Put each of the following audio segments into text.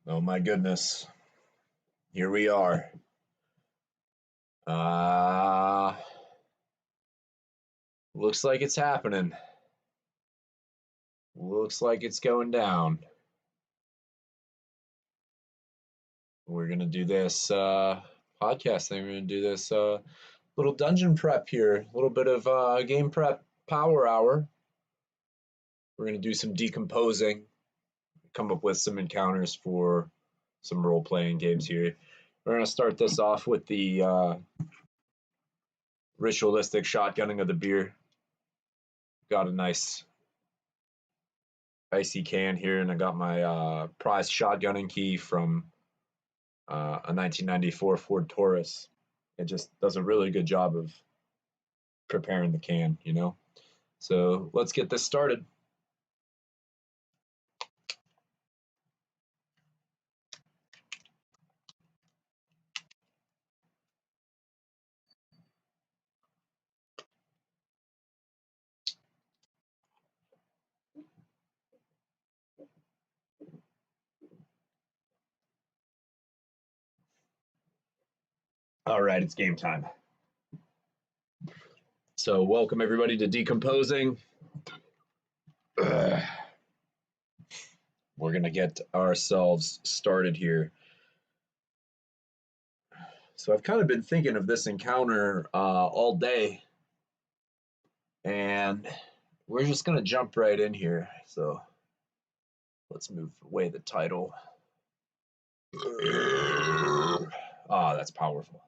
Oh my goodness. Here we are. Uh Looks like it's happening. Looks like it's going down. We're gonna do this podcast thing. We're gonna do this little dungeon prep here, a little bit of game prep power hour. We're gonna do some decomposing, come up with some encounters for some role-playing games here. We're gonna start this off with the ritualistic shotgunning of the beer. Got a nice icy can here, and I got my prized shotgunning key from a 1994 Ford Taurus. It just does a really good job of preparing the can. So let's get this started. All right, it's game time. So welcome everybody to Decomposing. We're gonna get ourselves started here. So I've kind of been thinking of this encounter all day, and we're just gonna jump right in here. So let's move away the title. Ah, that's powerful.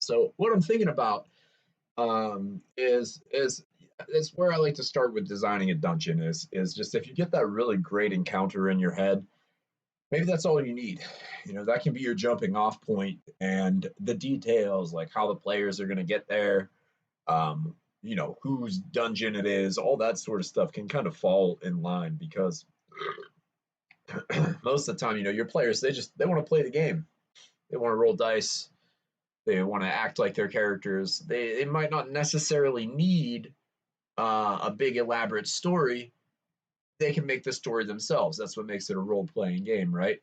So what I'm thinking about is where I like to start with designing a dungeon is just if you get that really great encounter in your head, maybe that's all you need. That can be your jumping off point, and the details like how the players are going to get there, whose dungeon it is, all that sort of stuff can kind of fall in line because most of the time, your players they want to play the game. They want to roll dice. They want to act like their characters. They might not necessarily need a big elaborate story. They can make the story themselves. That's what makes it a role playing game, right?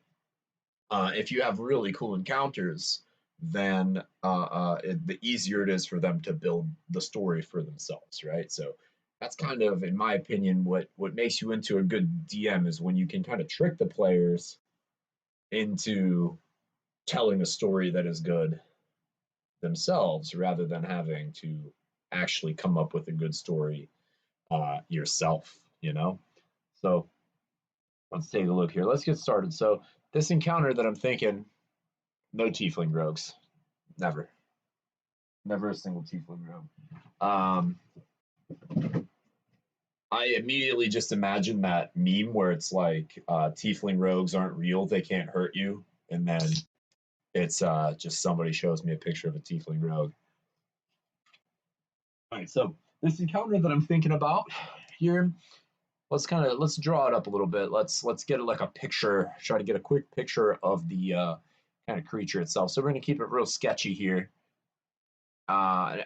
If you have really cool encounters, then the easier it is for them to build the story for themselves, right? So that's kind of, in my opinion, what makes you into a good DM is when you can kind of trick the players into telling a story that is good themselves rather than having to actually come up with a good story yourself. So let's take a look here. Let's get started. So this encounter that I'm thinking, no tiefling rogues, never, never a single tiefling rogue. I immediately just imagine that meme where it's like tiefling rogues aren't real, they can't hurt you, and then it's just somebody shows me a picture of a tiefling rogue. All right, so this encounter that I'm thinking about here, let's draw it up a little bit. Let's get like a picture, try to get a quick picture of the kind of creature itself. So we're gonna keep it real sketchy here. And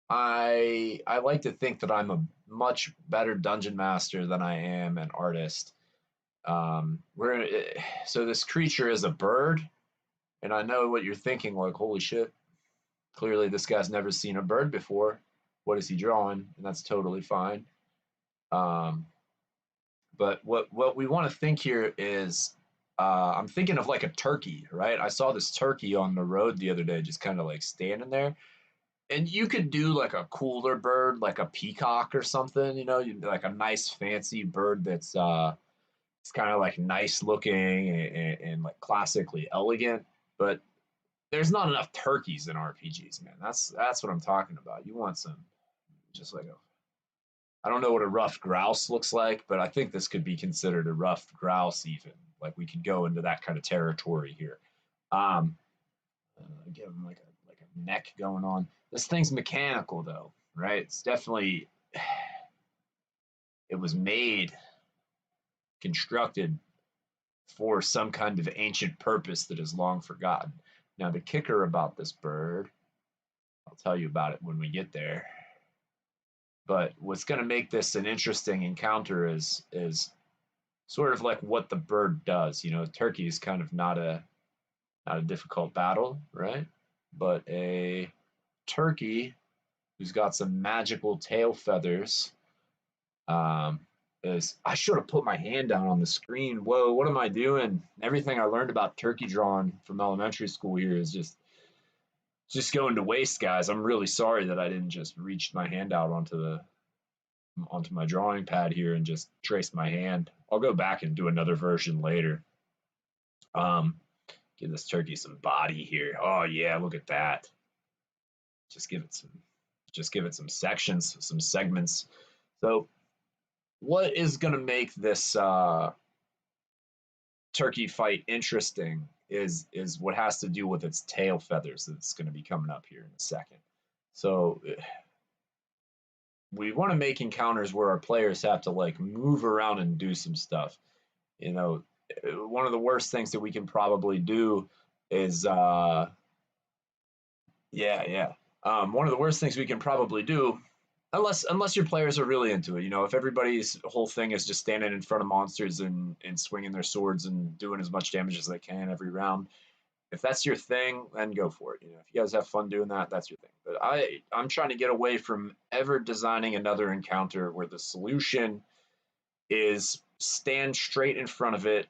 I like to think that I'm a much better dungeon master than I am an artist. So this creature is a bird, and I know what you're thinking, like, holy shit, clearly this guy's never seen a bird before. What is he drawing? And that's totally fine. Um, but what we want to think here is I'm thinking of like a turkey, right? I saw this turkey on the road the other day, just kind of like standing there. And you could do like a cooler bird, like a peacock or something, like a nice fancy bird that's it's kind of like nice looking and like classically elegant. But there's not enough turkeys in RPGs, man. That's what I'm talking about. You want some just like a I don't know what a ruffed grouse looks like, but I think this could be considered a ruffed grouse even. Like we could go into that kind of territory here. Um, Give him like a neck going on. This thing's mechanical though, right? It's definitely it was made, constructed for some kind of ancient purpose that is long forgotten. Now the kicker about this bird, I'll tell you about it when we get there. But what's going to make this an interesting encounter is sort of like what the bird does. You know, turkey is kind of not a difficult battle, right? But a turkey who's got some magical tail feathers is. I should have put my hand down on the screen. Whoa, what am I doing? Everything I learned about turkey drawing from elementary school here is just going to waste, guys. I'm really sorry that I didn't just reach my hand out onto my drawing pad here and just trace my hand. I'll go back and do another version later. Um, Give this turkey some body here. Oh yeah, look at that. Just give it some sections, some segments. So what is going to make this turkey fight interesting is what has to do with its tail feathers that's going to be coming up here in a second. So we want to make encounters where our players have to like move around and do some stuff. You know, one of the worst things that we can probably do is one of the worst things we can probably do, unless your players are really into it. You know, if everybody's whole thing is just standing in front of monsters and swinging their swords and doing as much damage as they can every round, if that's your thing, then go for it. You know, if you guys have fun doing that, that's your thing. But I'm trying to get away from ever designing another encounter where the solution is stand straight in front of it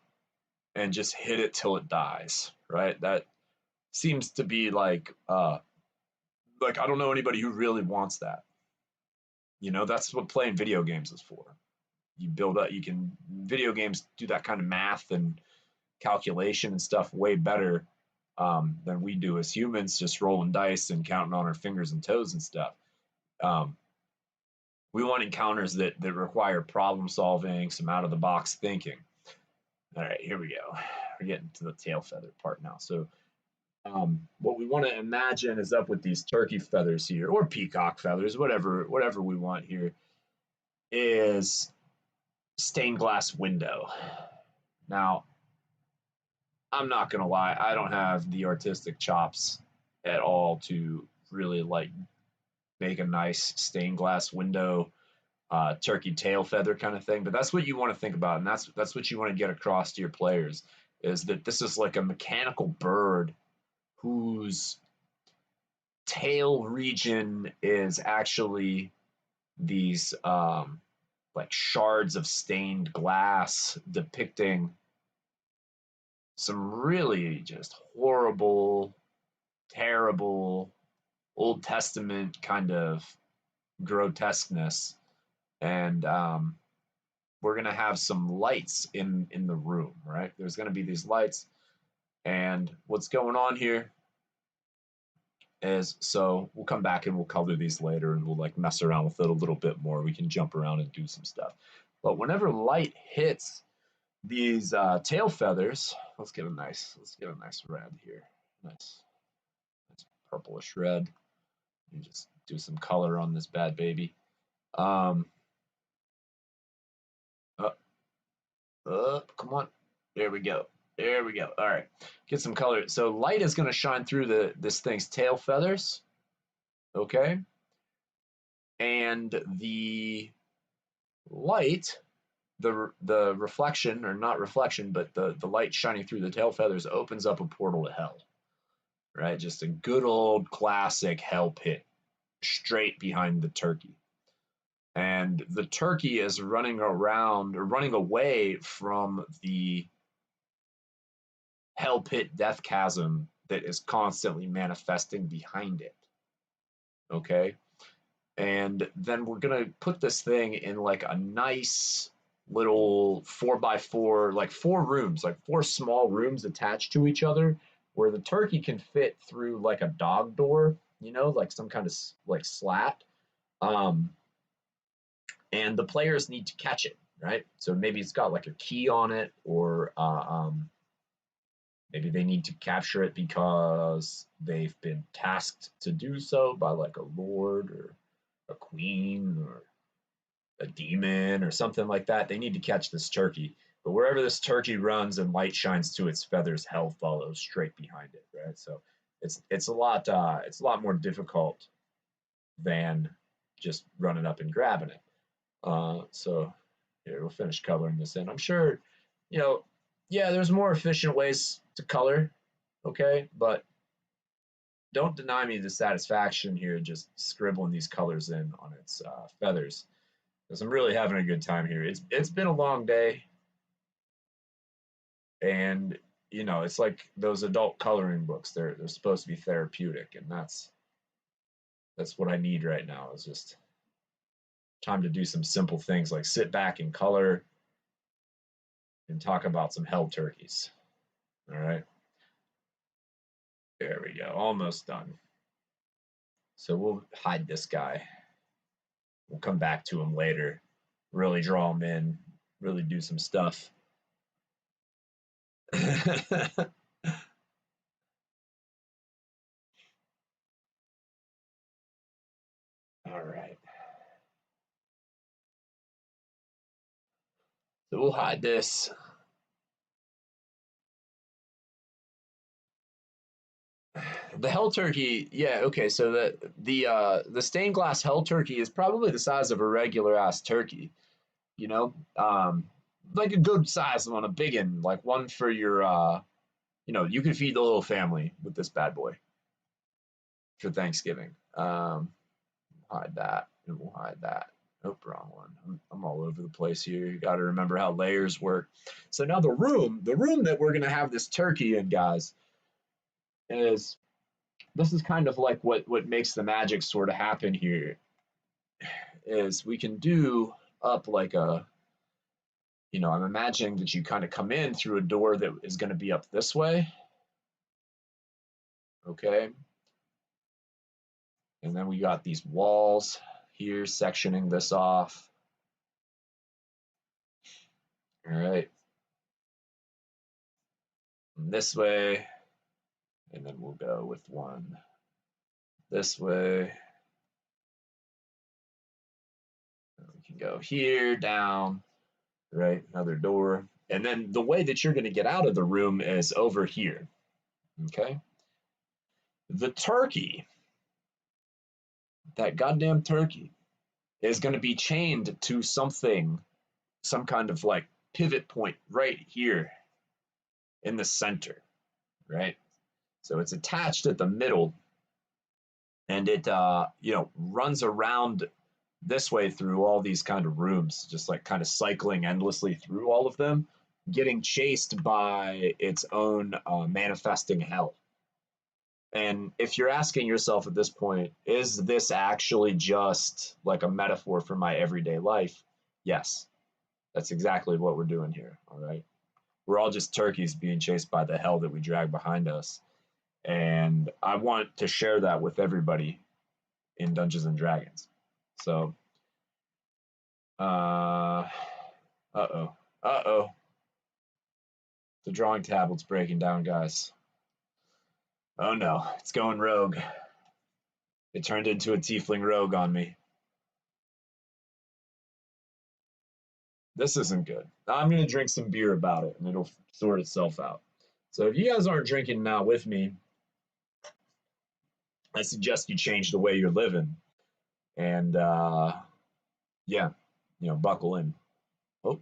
and just hit it till it dies. Right? That seems to be like I don't know anybody who really wants that. You know, that's what playing video games is for. You build up, you can, video games do that kind of math and calculation and stuff way better than we do as humans, just rolling dice and counting on our fingers and toes and stuff. Um, we want encounters that require problem solving, some out of the box thinking. All right, here we go. We're getting to the tail feather part now. So what we want to imagine is up with these turkey feathers here, or peacock feathers, whatever we want here, is stained glass window. Now, I'm not gonna lie, I don't have the artistic chops at all to really like make a nice stained glass window, turkey tail feather kind of thing. But that's what you want to think about, and that's what you want to get across to your players, is that this is like a mechanical bird whose tail region is actually these like shards of stained glass depicting some really just horrible, terrible Old Testament kind of grotesqueness. And we're gonna have some lights in the room, right? There's gonna be these lights, and what's going on here is, so we'll come back and we'll color these later and we'll like mess around with it a little bit more. We can jump around and do some stuff. But whenever light hits these tail feathers, let's get a nice red here. Nice purplish red. And just do some color on this bad baby. Come on. There we go. There we go. All right. Get some color. So light is going to shine through this thing's tail feathers. Okay. And the light, the reflection, or not reflection, but the light shining through the tail feathers opens up a portal to hell. Right? Just a good old classic hell pit straight behind the turkey. And the turkey is running around or running away from the hell pit death chasm that is constantly manifesting behind it. Okay. And then we're going to put this thing in like a nice little 4x4, like 4 rooms, like 4 small rooms attached to each other, where the turkey can fit through like a dog door, you know, like some kind of like slat. And the players need to catch it, right? So maybe it's got like a key on it, or maybe they need to capture it because they've been tasked to do so by like a lord or a queen or a demon or something like that. They need to catch this turkey. But wherever this turkey runs and light shines to its feathers, hell follows straight behind it, right? So it's a lot more difficult than just running up and grabbing it. So here, we'll finish coloring this in. I'm sure, you know, yeah, there's more efficient ways to color, okay? But don't deny me the satisfaction here just scribbling these colors in on its feathers, because I'm really having a good time here. It's been a long day, and you know, it's like those adult coloring books. They're supposed to be therapeutic, and that's what I need right now. Is just time to do some simple things like sit back and color and talk about some held turkeys. All right, there we go, almost done. So we'll hide this guy. We'll come back to him later, really draw him in, really do some stuff. All right. So we'll hide this. The hell turkey, yeah, okay. So the stained glass hell turkey is probably the size of a regular ass turkey. You know, like a good size one, a big one, like one for your. You know, you could feed the little family with this bad boy for Thanksgiving. Hide that, and we'll hide that. Nope, wrong one. I'm all over the place here. You got to remember how layers work. So now the room that we're gonna have this turkey in, guys, is this is kind of like what makes the magic sort of happen here. Is we can do up like a, you know, I'm imagining that you kind of come in through a door that is going to be up this way. Okay. And then we got these walls here sectioning this off. All right. And this way. And then we'll go with one this way. And we can go here, down, right? Another door. And then the way that you're going to get out of the room is over here. Okay. The turkey, that goddamn turkey, is going to be chained to something, some kind of like pivot point right here in the center, right? So it's attached at the middle, and it you know, runs around this way through all these kind of rooms, just like kind of cycling endlessly through all of them, getting chased by its own manifesting hell. And if you're asking yourself at this point, is this actually just like a metaphor for my everyday life? Yes, that's exactly what we're doing here. All right. We're all just turkeys being chased by the hell that we drag behind us. And I want to share that with everybody in Dungeons and Dragons. So, uh-oh. Uh-oh. The drawing tablet's breaking down, guys. Oh no, it's going rogue. It turned into a tiefling rogue on me. This isn't good. I'm going to drink some beer about it, and it'll sort itself out. So if you guys aren't drinking now with me, I suggest you change the way you're living. And yeah, you know, buckle in. Oh,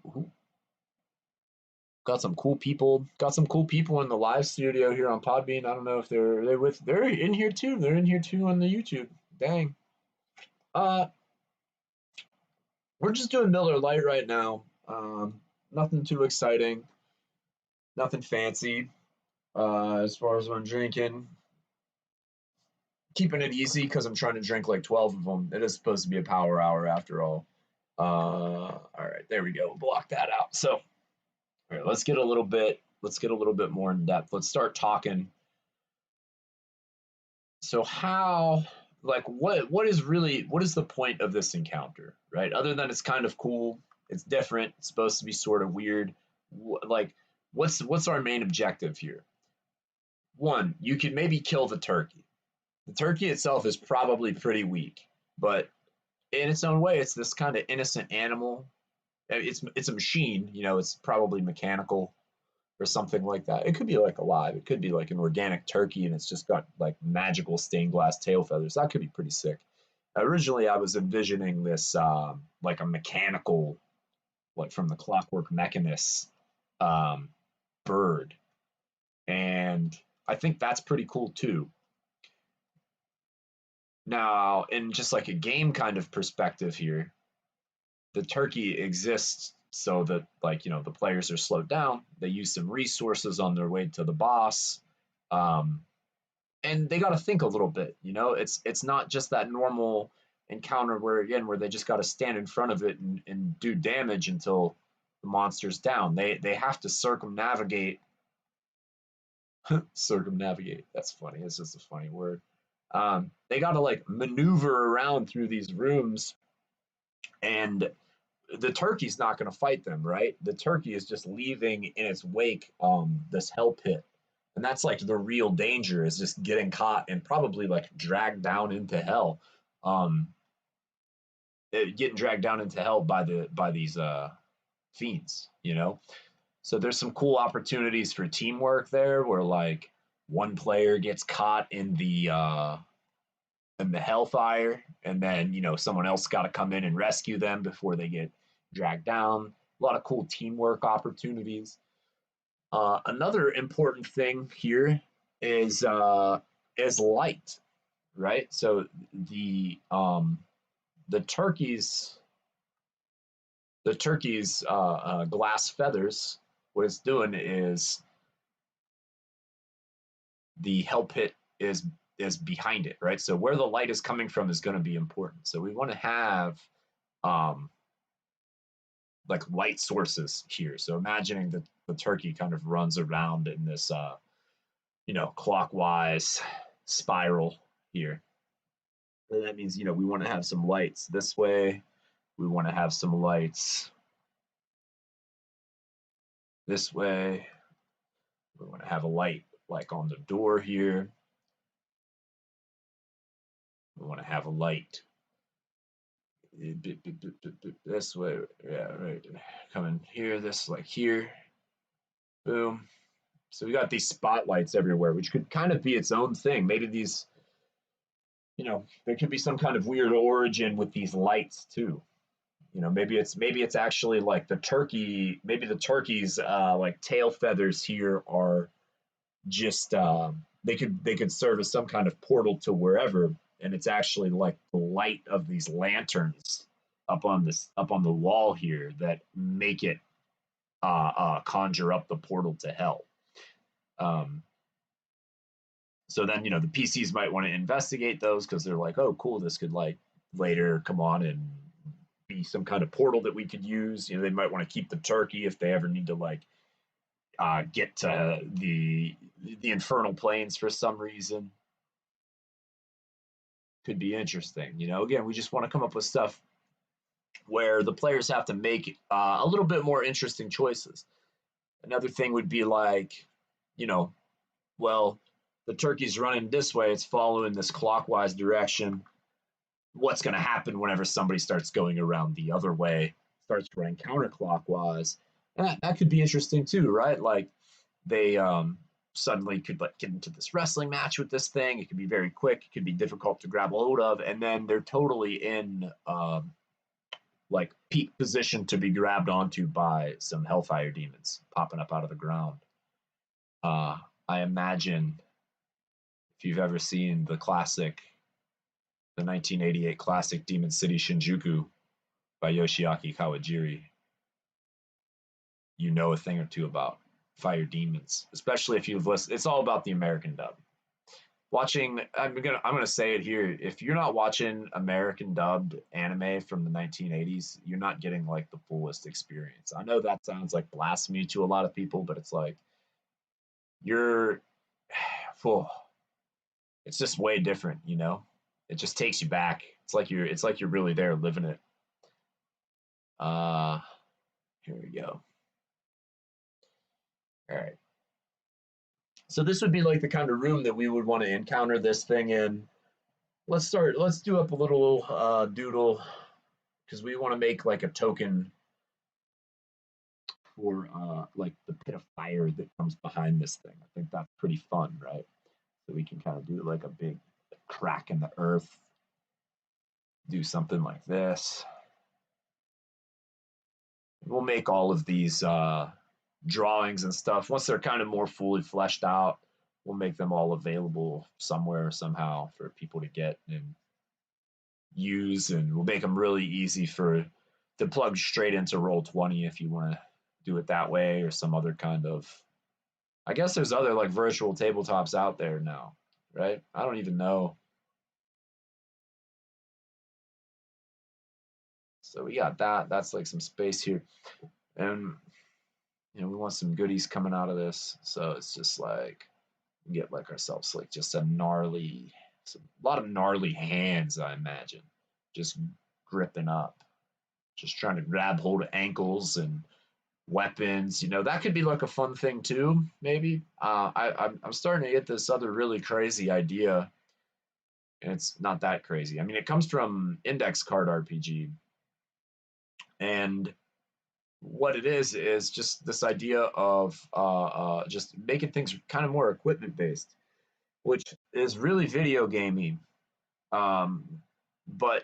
got some cool people. Got some cool people in the live studio here on Podbean. I don't know if they're in here too. They're in here too on the YouTube. Dang. Uh, we're just doing Miller Lite right now. Nothing too exciting. Nothing fancy. As far as what I'm drinking, keeping it easy because I'm trying to drink like 12 of them. It is supposed to be a power hour after all. All right, there we go. We'll block that out. So, all right, let's get a little bit more in depth. Let's start talking. So how, like, what is the point of this encounter, right? Other than it's kind of cool, it's different, it's supposed to be sort of weird. Like, what's our main objective here? One, you can maybe kill the turkey. The turkey itself is probably pretty weak, but in its own way, it's this kind of innocent animal. It's a machine, you know, it's probably mechanical or something like that. It could be like alive. It could be like an organic turkey and it's just got like magical stained glass tail feathers. That could be pretty sick. Originally, I was envisioning this like a mechanical, like from the Clockwork Mechanist um, bird, and I think that's pretty cool too. Now, in just like a game kind of perspective here, the turkey exists so that like the players are slowed down. They use some resources on their way to the boss, um, and they got to think a little bit. It's not just that normal encounter where they just got to stand in front of it and do damage until the monster's down. They have to circumnavigate. Circumnavigate. That's funny. It's just a funny word. They got to like maneuver around through these rooms, and the turkey's not going to fight them, right? The turkey is just leaving in its wake this hell pit. And that's like the real danger, is just getting caught and probably like dragged down into hell. Um, Getting dragged down into hell by these fiends. So there's some cool opportunities for teamwork there, where like one player gets caught in the hellfire, and then someone else got to come in and rescue them before they get dragged down. A lot of cool teamwork opportunities. Another important thing here is light, right? So the turkey's glass feathers. What it's doing is the hell pit is behind it, right? So where the light is coming from is going to be important. So we want to have um, like light sources here. So imagining that the turkey kind of runs around in this clockwise spiral here. And that means we want to have some lights this way. We want to have some lights this way. We want to have a light like on the door here. We want to have a light this way. Yeah, right. Coming here, this like here. Boom. So we got these spotlights everywhere, which could kind of be its own thing. Maybe these, there could be some kind of weird origin with these lights too. Maybe it's actually like the turkey. Maybe the turkey's like tail feathers here are just they could serve as some kind of portal to wherever, and it's actually like the light of these lanterns up on the wall here that make it conjure up the portal to hell. Um, so then the PCs might want to investigate those, because they're like, oh, cool, this could like later come on and be some kind of portal that we could use. They might want to keep the turkey if they ever need to like get to the infernal planes for some reason. Could be interesting. Again, we just want to come up with stuff where the players have to make a little bit more interesting choices. Another thing would be like, well, the turkey's running this way, it's following this clockwise direction. What's going to happen whenever somebody starts going around the other way, starts running counterclockwise? And that could be interesting too, right? Like they suddenly could like get into this wrestling match with this thing. It could be very quick. It could be difficult to grab a hold of, and then they're totally in like peak position to be grabbed onto by some hellfire demons popping up out of the ground. I imagine if you've ever seen the 1988 classic Demon City Shinjuku by Yoshiaki Kawajiri, you know a thing or two about fire demons, especially if you've listened. It's all about the American dub. I'm gonna say it here. If you're not watching American dubbed anime from the 1980s, you're not getting like the fullest experience. I know that sounds like blasphemy to a lot of people, but it's like you're full. It's just way different. It just takes you back. It's like you're really there living it. Uh Here we go. All right. So this would be like the kind of room that we would want to encounter this thing in. Let's do up a little doodle, because we want to make like a token for like the pit of fire that comes behind this thing. I think that's pretty fun, right? So we can kind of do like a big crack in the earth. do something like this. We'll make all of these drawings and stuff once they're kind of more fully fleshed out. We'll make them all available somewhere somehow for people to get and use, and we'll make them really easy for to plug straight into Roll20 if you want to do it that way, or some other kind of. I guess there's other like virtual tabletops out there now, right? I don't even know. So we got that. That's like some space here, and we want some goodies coming out of this. So it's just like get like ourselves like just a lot of gnarly hands, I imagine, just gripping up, just trying to grab hold of ankles and weapons. That could be like a fun thing too. Maybe I'm starting to get this other really crazy idea, and it's not that crazy. I mean, it comes from Index Card RPG, and what it is just this idea of just making things kind of more equipment based, which is really video gamey. But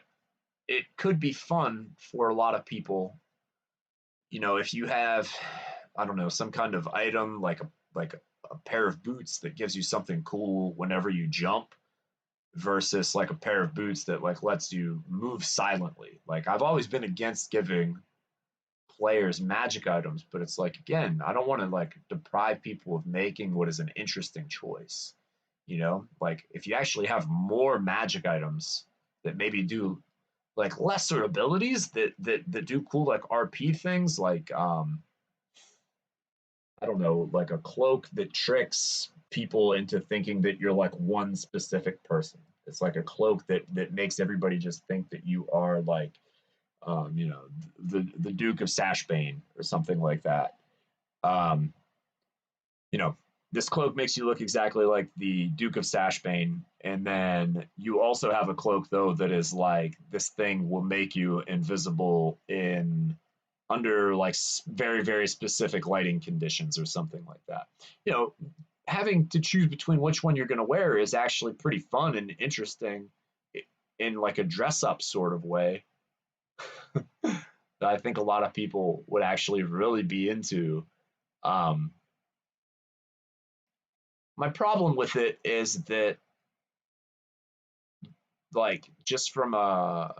it could be fun for a lot of people. If you have, I don't know, some kind of item like a pair of boots that gives you something cool whenever you jump, versus like a pair of boots that like lets you move silently. Like I've always been against giving players magic items, but it's like, again, I don't want to like deprive people of making what is an interesting choice. Like if you actually have more magic items that maybe do like lesser abilities that do cool like RP things, like I don't know, like a cloak that tricks people into thinking that you're like one specific person. It's like a cloak that makes everybody just think that you are like the Duke of Sashbane or something like that. Um, you know, this cloak makes you look exactly like the Duke of Sashbane, and then you also have a cloak though that is like this thing will make you invisible in under like very very specific lighting conditions or something like that. You know, having to choose between which one you're going to wear is actually pretty fun and interesting in like a dress up sort of way that I think a lot of people would actually really be into. Um, my problem with it is that like just from a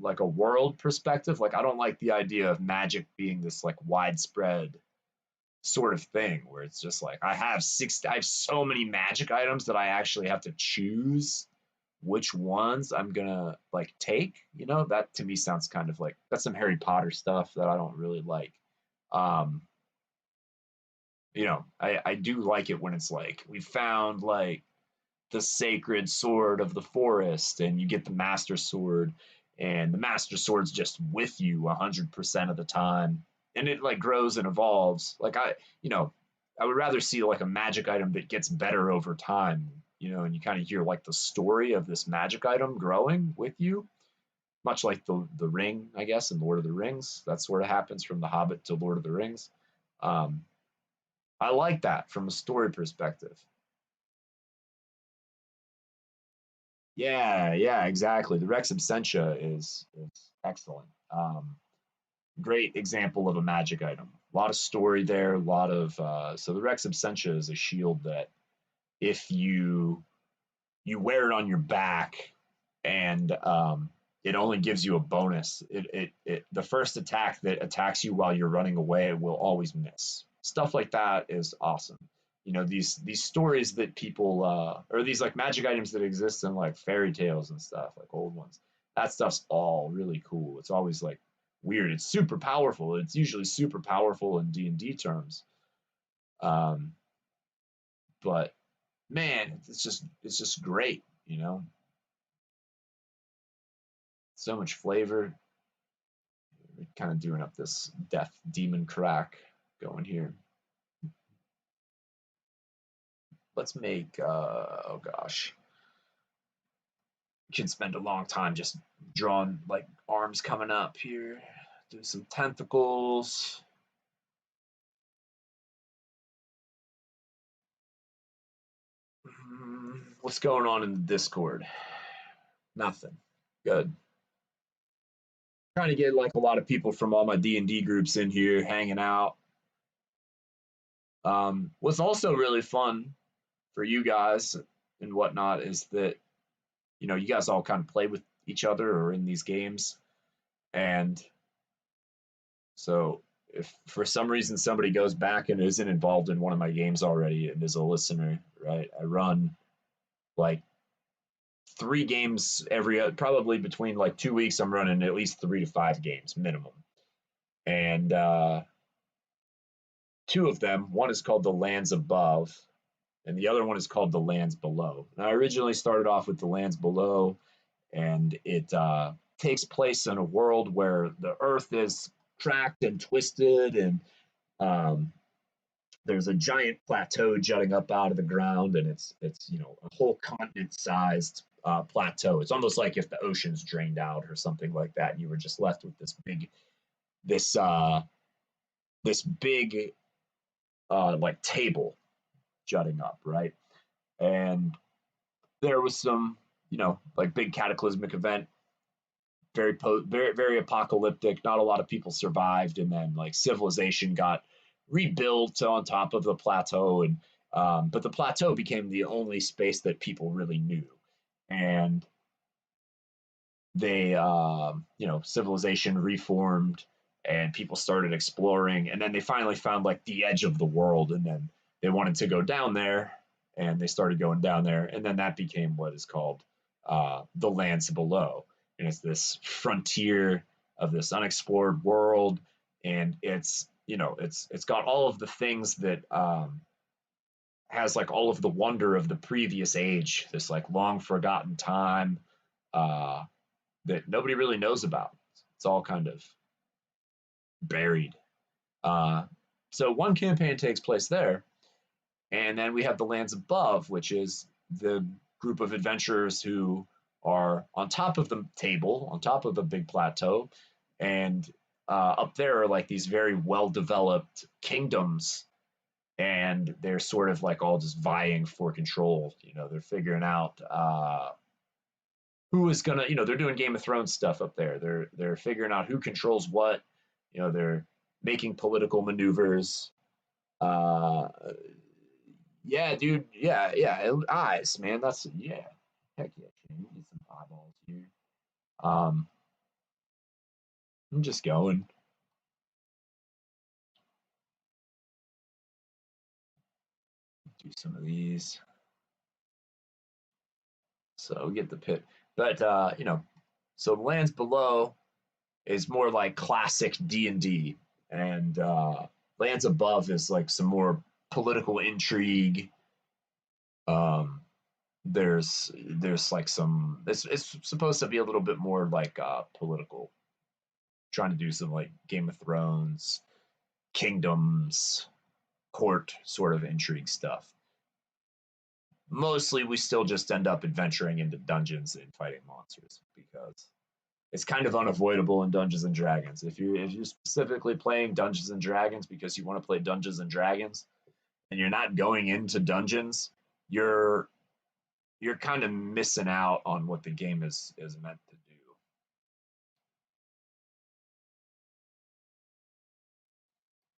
like a world perspective, like I don't like the idea of magic being this like widespread sort of thing where it's just like I have so many magic items that I actually have to choose which ones I'm gonna like take. That to me sounds kind of like that's some Harry Potter stuff that I don't really like. Um, I do like it when it's like we found like the sacred sword of the forest and you get the master sword, and the master sword's just with you 100% of the time, and it like grows and evolves. Like I would rather see like a magic item that gets better over time, and you kind of hear like the story of this magic item growing with you, much like the ring, I guess, in Lord of the Rings. That sort of happens from The Hobbit to Lord of the Rings. um, I like that from a story perspective. Yeah, yeah, exactly. The Rex Absentia is excellent. Great example of a magic item. A lot of story there. A lot of so the Rex Absentia is a shield that if you wear it on your back, and it only gives you a bonus. The first attack that attacks you while you're running away will always miss. Stuff like that is awesome. These stories that people or these like magic items that exist in like fairy tales and stuff, like old ones. That stuff's all really cool. It's always like weird. It's super powerful. It's usually super powerful in D&D terms. Um, but man, it's just great. So much flavor. We're kind of doing up this death demon crack going here. Let's make oh gosh. You can spend a long time just drawing like arms coming up here. Do some tentacles. What's going on in the Discord? Nothing. Good. trying to get like a lot of people from all my D&D groups in here hanging out. What's also really fun for you guys and whatnot is that you guys all kind of play with each other or in these games, and so if for some reason somebody goes back and isn't involved in one of my games already and is a listener, right? I run like 3 games probably between like 2 weeks. I'm running at least 3 to 5 games minimum, and two of them, one is called the Lands Above, and the other one is called the Lands Below. And I originally started off with the Lands Below, and it takes place in a world where the Earth is cracked and twisted, and um, there's a giant plateau jutting up out of the ground, and it's a whole continent-sized plateau. It's almost like if the oceans drained out or something like that, and you were just left with this this big like table jutting up, right? And there was some like big cataclysmic event, very apocalyptic. Not a lot of people survived, and then like civilization got rebuilt on top of the plateau, and but the plateau became the only space that people really knew, and they civilization reformed, and people started exploring, and then they finally found like the edge of the world, and then they wanted to go down there, and they started going down there, and then that became what is called the Lands Below, and it's this frontier of this unexplored world, and it's got all of the things that has like all of the wonder of the previous age, this like long forgotten time uh, that nobody really knows about. It's all kind of buried. Uh, so one campaign takes place there, and then we have the Lands Above, which is the group of adventurers who are on top of the table, on top of the big plateau, and up there are like these very well developed kingdoms, and they're sort of like all just vying for control. They're figuring out who is gonna, they're doing Game of Thrones stuff up there. They're figuring out who controls what. They're making political maneuvers. Uh, yeah, dude. Yeah, yeah. Eyes, man. That's yeah. Heck yeah, Shane. We need some eyeballs here. Um, I'm just going. Do some of these. So we get the pit, but so the Lands Below is more like classic D&D, and Lands Above is like some more political intrigue. Um, there's like some. It's supposed to be a little bit more like political, trying to do some like Game of Thrones, kingdoms, court sort of intrigue stuff. Mostly, we still just end up adventuring into dungeons and fighting monsters because it's kind of unavoidable in Dungeons and Dragons. If you're specifically playing Dungeons and Dragons because you want to play Dungeons and Dragons and you're not going into dungeons, you're you're kind of missing out on what the game is meant to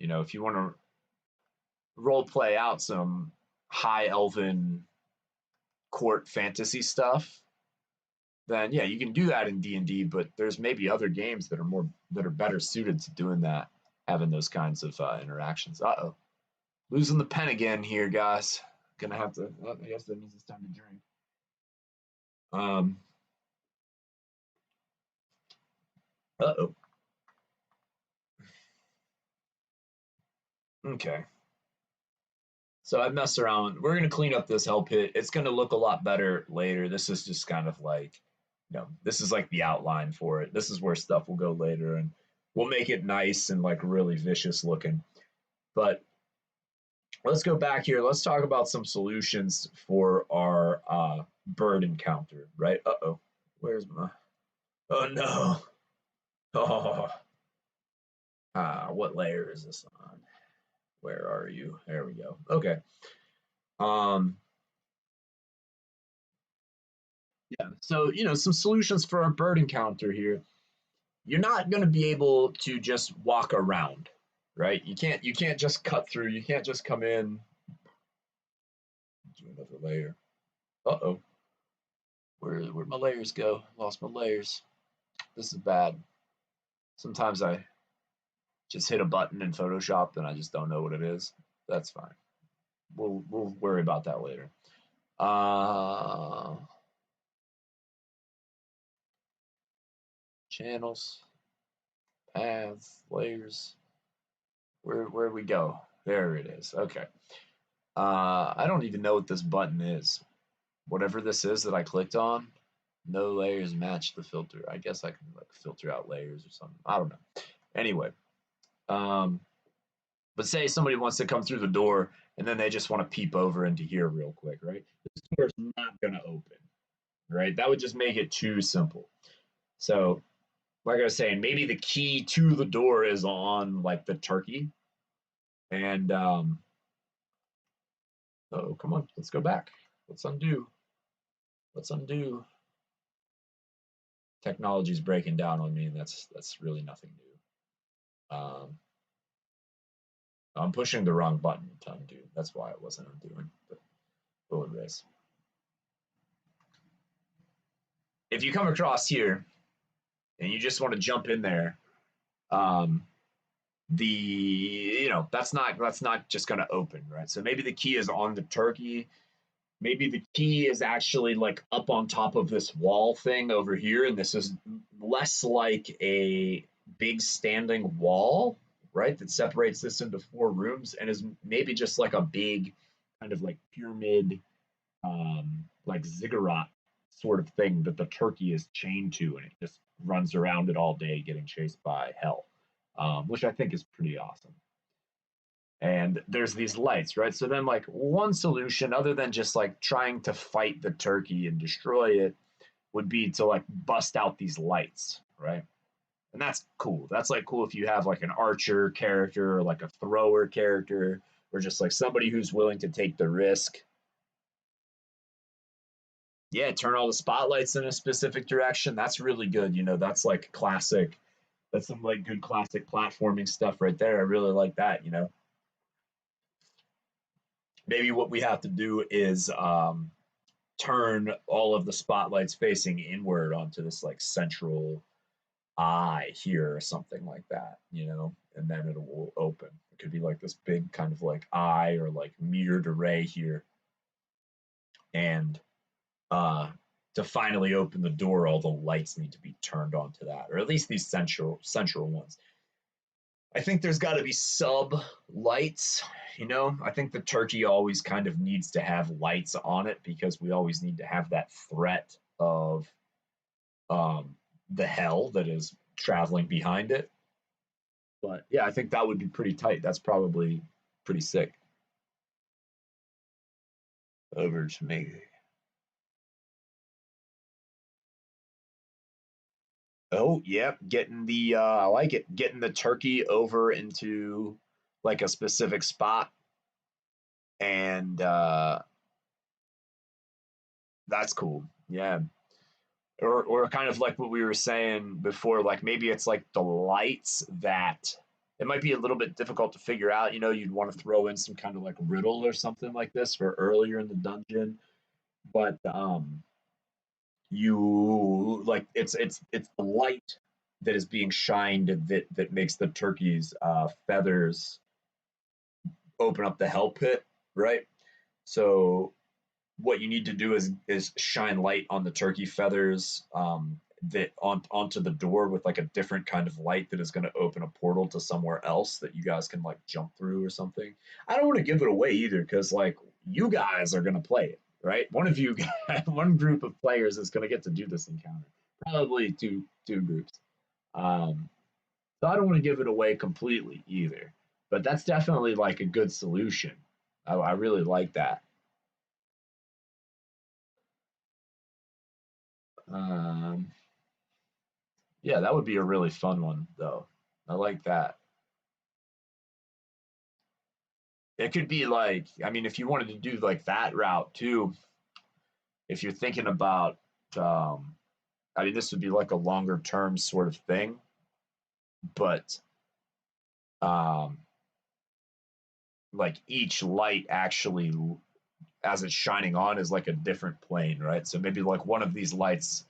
do. If you want to role play out some high elven court fantasy stuff, then yeah, you can do that in D&D, but there's maybe other games that are better suited to doing that, having those kinds of interactions. Uh-oh. Losing the pen again here, guys. Gonna have to. Well, I guess that means it's time to drink. Um. Uh-oh. Okay. So I messed around. We're gonna clean up this hell pit. It's gonna look a lot better later. This is just kind of like, this is like the outline for it. This is where stuff will go later, and we'll make it nice and like really vicious looking. But let's go back here. Let's talk about some solutions for our bird encounter, right? Uh-oh. Where's my... Oh, no. Oh. What layer is this on? Where are you? There we go. Okay. Um, yeah. So, some solutions for our bird encounter here. you're not going to be able to just walk around, right? You can't just cut through. You can't just come in. Do another layer. Uh-oh. Where'd my layers go? Lost my layers. This is bad. Sometimes I just hit a button in Photoshop and I just don't know what it is. That's fine. We'll worry about that later. Channels, paths, layers. Where we go? There it is. Okay. I don't even know what this button is. Whatever this is that I clicked on, no layers match the filter. I guess I can like filter out layers or something. I don't know. Anyway, but say somebody wants to come through the door and then they just want to peep over into here real quick, right? This door is not going to open, right? That would just make it too simple. So, like I was saying, maybe the key to the door is on like the turkey. And oh, come on, let's go back. Let's undo. Let's undo. Technology's breaking down on me, and that's really nothing new. I'm pushing the wrong button to undo. That's why it wasn't undoing. But we'll erase. If you come across here and you just want to jump in there, that's not just going to open, right? So maybe the key is on the turkey. Maybe the key is actually like up on top of this wall thing over here, and this is less like a big standing wall, right, that separates this into 4 rooms, and is maybe just like a big kind of like pyramid, like ziggurat sort of thing that the turkey is chained to, and it just runs around it all day getting chased by hell, which I think is pretty awesome. And there's these lights, right? So then like one solution other than just like trying to fight the turkey and destroy it would be to like bust out these lights, right? And that's cool. That's like cool if you have like an archer character or like a thrower character or just like somebody who's willing to take the risk. Yeah, turn all the spotlights in a specific direction. That's really good. That's like classic. That's some like good classic platforming stuff right there. I really like that. Maybe what we have to do is turn all of the spotlights facing inward onto this like central eye here or something like that, and then it will open. It could be like this big kind of like eye or like mirrored array here. And to finally open the door, all the lights need to be turned onto that, or at least these central ones. I think there's got to be sub lights. I think the turkey always kind of needs to have lights on it because we always need to have that threat of the hell that is traveling behind it. But yeah, I think that would be pretty tight. That's probably pretty sick. Over to me. Oh, yep, getting the I like it. Getting the turkey over into like a specific spot, and that's cool. Yeah. Or kind of like what we were saying before, like maybe it's like the lights that it might be a little bit difficult to figure out. You'd want to throw in some kind of like riddle or something like this for earlier in the dungeon, but you like it's the light that is being shined that makes the turkey's feathers open up the hell pit, right? So what you need to do is shine light on the turkey feathers, that onto the door with like a different kind of light that is going to open a portal to somewhere else that you guys can like jump through or something. I don't want to give it away either because like you guys are going to play it, right? One of you guys, one group of players is going to get to do this encounter, probably two groups. So I don't want to give it away completely either, but that's definitely like a good solution. I really like that. Um, yeah, that would be a really fun one, though. I like that. It could be like, I mean, if you wanted to do like that route too, if you're thinking about, I mean, this would be like a longer term sort of thing. but um, like each light actually, as it's shining on, is like a different plane, right? So maybe like one of these lights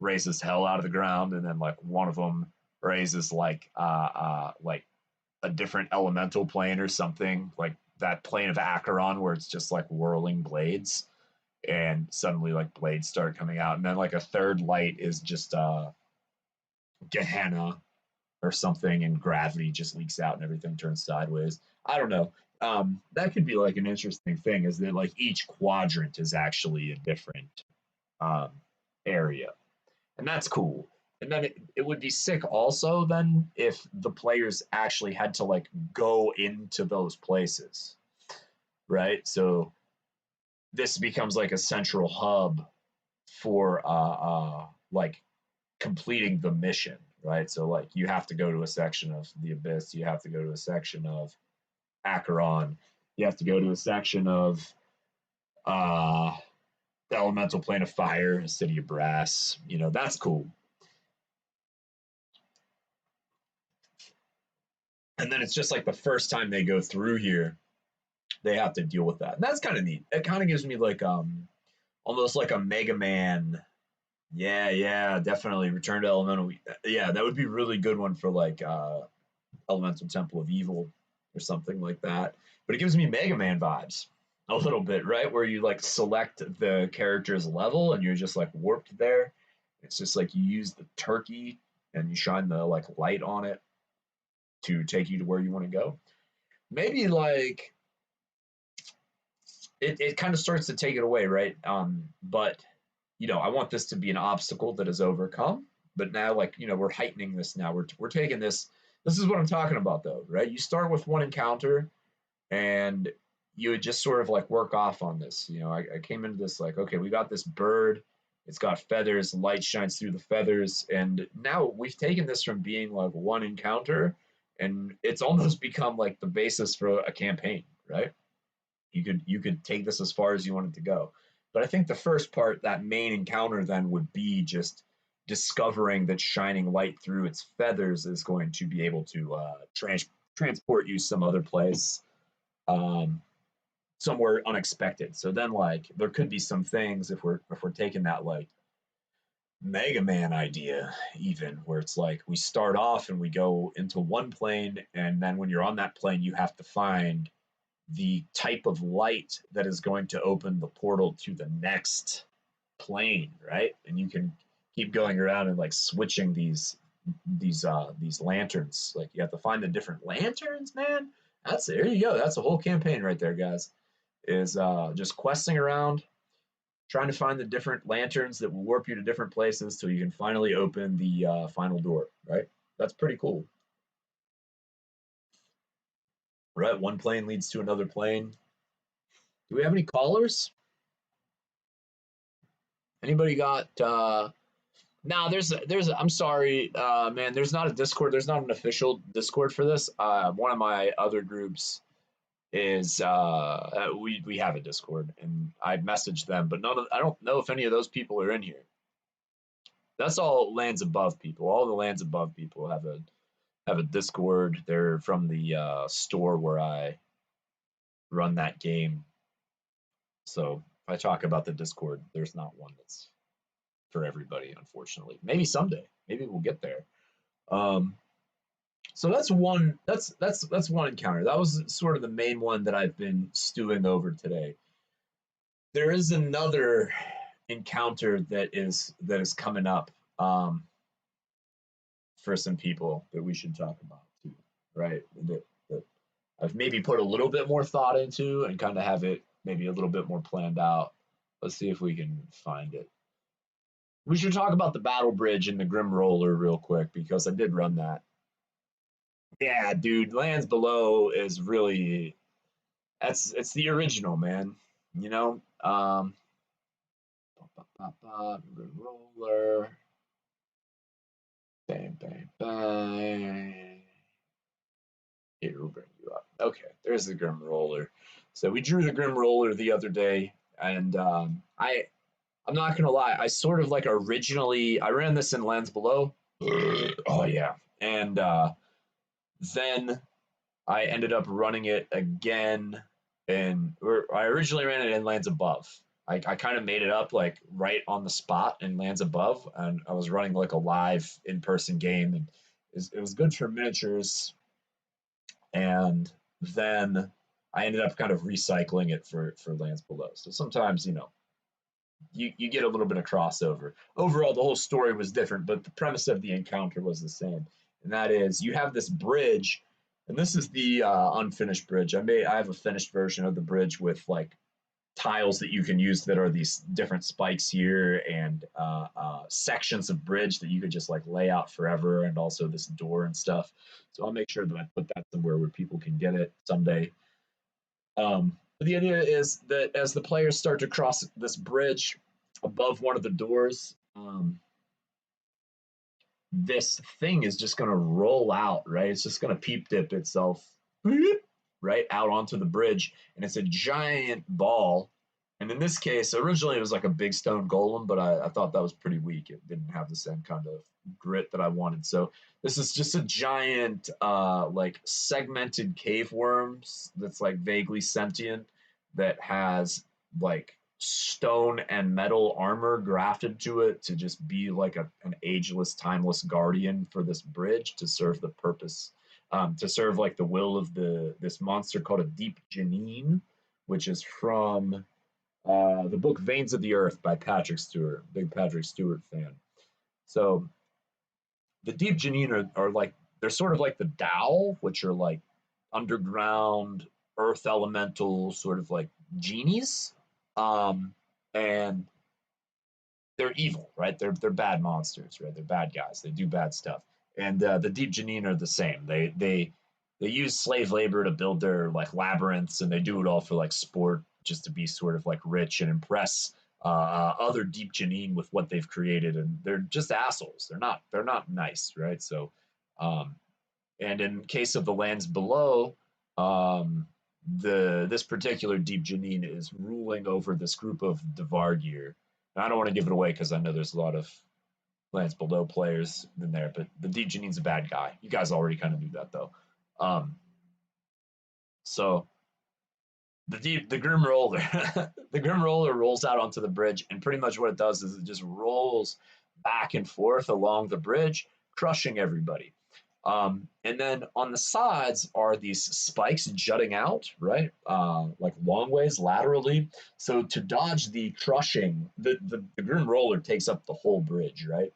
raises hell out of the ground, and then like one of them raises like a different elemental plane or something, like that plane of Acheron where it's just like whirling blades, and suddenly like blades start coming out, and then like a third light is just Gehenna or something, and gravity just leaks out and everything turns sideways. I don't know. That could be like an interesting thing, is that like each quadrant is actually a different um, area, and that's cool. And then it would be sick also then if the players actually had to like go into those places, right? So this becomes like a central hub for like completing the mission, right? So like you have to go to a section of the Abyss, you have to go to a section of Acheron, you have to go to a section of uh the elemental plane of fire, a city of brass. You know, that's cool. And then it's just like the first time they go through here, they have to deal with that. And that's kind of neat. It kind of gives me like almost like a Mega Man. Yeah, yeah, definitely. Return to Elemental. Yeah, that would be a really good one for like Elemental Temple of Evil or something like that. But it gives me Mega Man vibes a little bit, right? Where you like select the character's level and you're just like warped there. It's just like you use the turkey and you shine the like light on it to take you to where you want to go. Maybe like it kind of starts to take it away, right? But you know, I want this to be an obstacle that is overcome. But now, like, you know, we're heightening this now. We're taking this. This is what I'm talking about, though, right? You start with one encounter, and you would just sort of like work off on this. You know, I came into this like, okay, we got this bird. It's got feathers. Light shines through the feathers, and now we've taken this from being like one encounter, and it's almost become like the basis for a campaign, right? You could take this as far as you wanted to go. But I think the first part, that main encounter, then would be just discovering that shining light through its feathers is going to be able to transport you some other place, um, somewhere unexpected. So then, like, there could be some things if we're taking that like Mega Man idea, even where it's like we start off and we go into one plane, and then when you're on that plane, you have to find the type of light that is going to open the portal to the next plane, right? And you can keep going around and like switching these lanterns. Like you have to find the different lanterns, man. That's there you go. That's a whole campaign right there, guys. Is just questing around, trying to find the different lanterns that will warp you to different places so you can finally open the final door, right? That's pretty cool. Right? One plane leads to another plane. Do we have any callers? Anybody got now there's I'm sorry, man, there's not a Discord, there's not an official Discord for this. One of my other groups is we have a Discord and I messaged them, but I don't know if any of those people are in here. That's all Lands Above people. All the Lands Above people have a Discord. They're from the store where I run that game. So if I talk about the Discord, there's not one that's for everybody, unfortunately. Maybe someday. Maybe we'll get there. Um, so that's one. That's one encounter. That was sort of the main one that I've been stewing over today. There is another encounter that is coming up for some people that we should talk about too, right? That I've maybe put a little bit more thought into and kind of have it maybe a little bit more planned out. Let's see if we can find it. We should talk about the Battle Bridge and the Grim Roller real quick because I did run that. Yeah, dude, Lands Below is really it's the original, man. You know, Grim Roller, bang, bang, bang. Here, we'll bring you up. Okay, there's the Grim Roller. So we drew the Grim Roller the other day, and I'm not gonna lie, I sort of like originally I ran this in Lands Below. Oh yeah, And then I ended up running it again, and I originally ran it in lands above. I kind of made it up like right on the spot in lands above, and I was running like a live in-person game, and it was good for miniatures. And then I ended up kind of recycling it for lands below. So sometimes you get a little bit of crossover. Overall, the whole story was different, but the premise of the encounter was the same. And that is, you have this bridge, and this is the unfinished bridge. I have a finished version of the bridge with like tiles that you can use that are these different spikes here and sections of bridge that you could just like lay out forever, and also this door and stuff. So I'll make sure that I put that somewhere where people can get it someday. But the idea is that as the players start to cross this bridge above one of the doors, this thing is just going to roll out, right? It's just going to peep dip itself right out onto the bridge, and it's a giant ball. And in this case, originally it was like a big stone golem, but I thought that was pretty weak. It didn't have the same kind of grit that I wanted. So this is just a giant, like segmented cave worms that's like vaguely sentient, that has like stone and metal armor grafted to it to just be like an ageless, timeless guardian for this bridge to serve the purpose, to serve like the will of this monster called a deep janine, which is from the book Veins of the Earth by Patrick Stewart, big Patrick Stewart fan. So the Deep Janine are like, they're sort of like the Tao, which are like underground earth elemental sort of like genies. And they're evil, right? They're bad monsters, right? They're bad guys. They do bad stuff. And the Deep Janine are the same. They use slave labor to build their like labyrinths, and they do it all for like sport, just to be sort of like rich and impress other Deep Janine with what they've created. And they're just assholes. They're not nice, right? So, and in case of the lands below, this particular Deep Janine is ruling over this group of Devargir. I don't want to give it away because I know there's a lot of lands below players in there, but the Deep Janine's a bad guy. You guys already kind of knew that though. Um, so the Grim Roller, the Grim Roller rolls out onto the bridge, and pretty much what it does is it just rolls back and forth along the bridge, crushing everybody. And then on the sides are these spikes jutting out, right? Like long ways laterally. So to dodge the crushing, the Grim Roller takes up the whole bridge, right?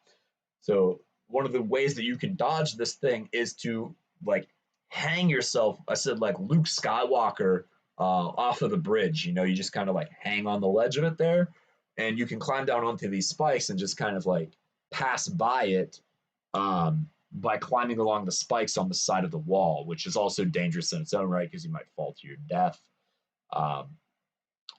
So one of the ways that you can dodge this thing is to like hang yourself. I said like Luke Skywalker off of the bridge. You just kind of like hang on the ledge of it there, and you can climb down onto these spikes and just kind of like pass by it by climbing along the spikes on the side of the wall, which is also dangerous in its own right because you might fall to your death. Um,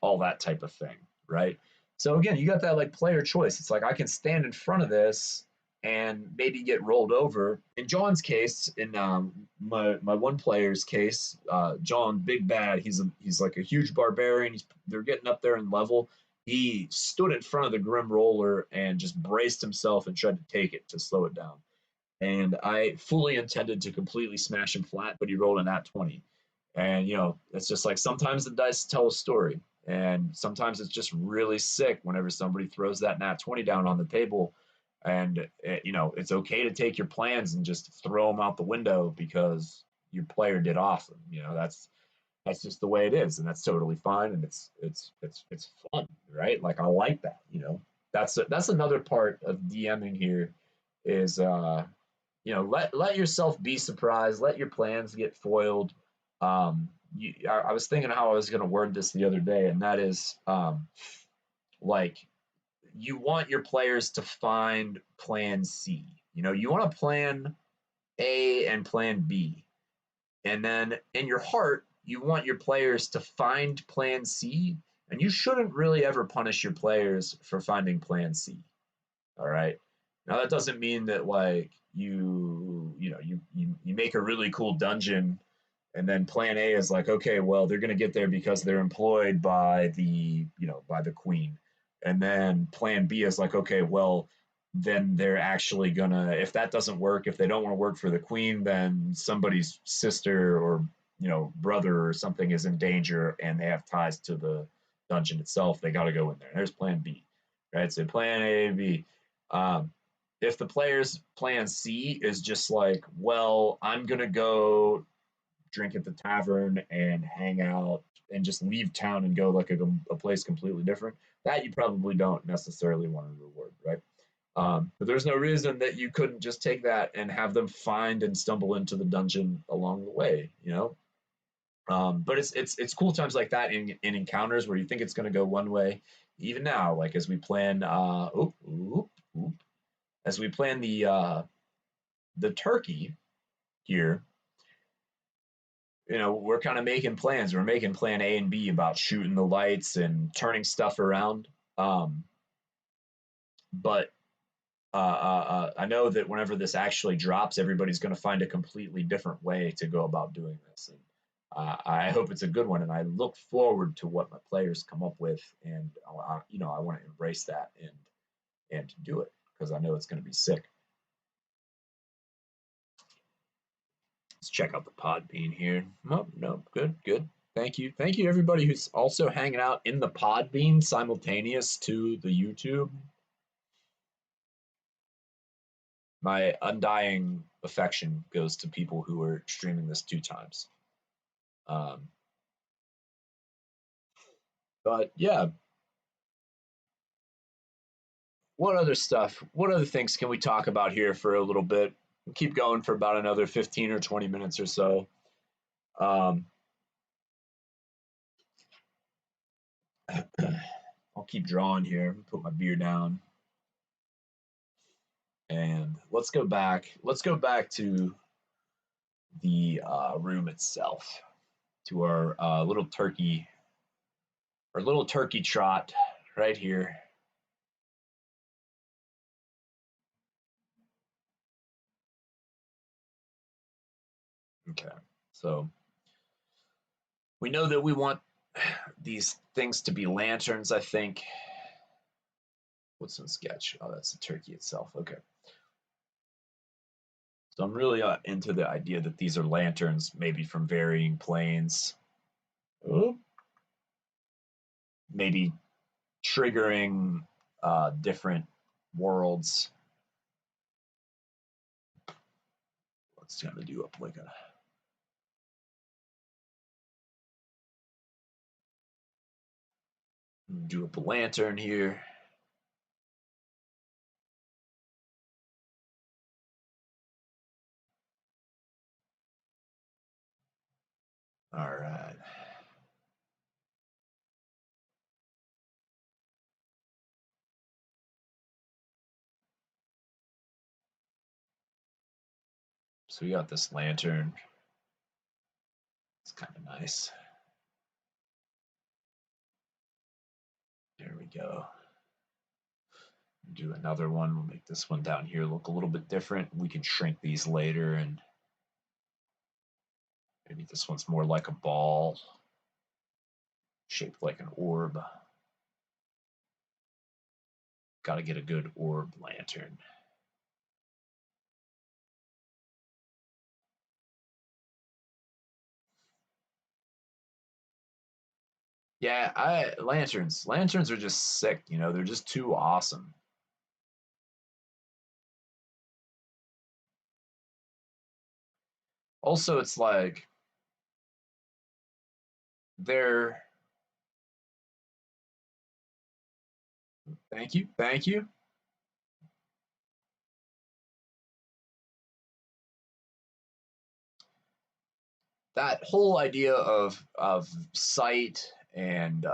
all that type of thing, right? So again, you got that like player choice. It's like I can stand in front of this and maybe get rolled over. In John's case, in my one player's case, John Big Bad, he's like a huge barbarian. They're getting up there in level. He stood in front of the Grim Roller and just braced himself and tried to take it to slow it down. And I fully intended to completely smash him flat, but he rolled a nat 20. And it's just like sometimes the dice tell a story, and sometimes it's just really sick whenever somebody throws that nat 20 down on the table. And it's okay to take your plans and just throw them out the window because your player did awesome. That's just the way it is, and that's totally fine, and it's fun, right? Like I like that. That's another part of DMing here is let yourself be surprised, let your plans get foiled. I was thinking how I was going to word this the other day, and that is like you want your players to find plan C. You want to plan A and plan B, and then in your heart you want your players to find plan C, and you shouldn't really ever punish your players for finding plan C. All right. Now that doesn't mean that like you make a really cool dungeon, and then plan A is like, okay, well, they're going to get there because they're employed by the queen. And then plan B is like, okay, well, then they're actually gonna, if that doesn't work, if they don't want to work for the queen, then somebody's sister or brother or something is in danger and they have ties to the dungeon itself. They got to go in there. There's plan B, right? So plan A, B. Um, if the player's plan C is just like, well, I'm gonna go drink at the tavern and hang out and just leave town and go like a place completely different, that you probably don't necessarily want to reward, right? But there's no reason that you couldn't just take that and have them find and stumble into the dungeon along the way, But it's cool times like that in encounters where you think it's going to go one way. Even now, like as we plan, as we plan the turkey here, we're kind of making plans. We're making plan A and B about shooting the lights and turning stuff around. But I know that whenever this actually drops, everybody's going to find a completely different way to go about doing this. And I hope it's a good one. And I look forward to what my players come up with. And, I want to embrace that and do it because I know it's going to be sick. Let's check out the pod bean here. No, good. Thank you, everybody who's also hanging out in the pod bean simultaneous to the YouTube. My undying affection goes to people who are streaming this 2 times. But yeah, what other things can we talk about here for a little bit? We'll keep going for about another 15 or 20 minutes or so. I'll keep drawing here, put my beer down. And let's go back to the room itself, to our little turkey trot right here. Okay, so we know that we want these things to be lanterns, I think. What's in sketch? Oh, that's the turkey itself. Okay. So I'm really into the idea that these are lanterns, maybe from varying planes. Ooh. Maybe triggering different worlds. Let's kind of do up like a lantern here. All right. So we got this lantern. It's kind of nice. There we go. Do another one. We'll make this one down here look a little bit different. We can shrink these later, and maybe this one's more like a ball, shaped like an orb. Got to get a good orb lantern. Yeah, lanterns are just sick. They're just too awesome. Also, it's like they're. Thank you. That whole idea of sight and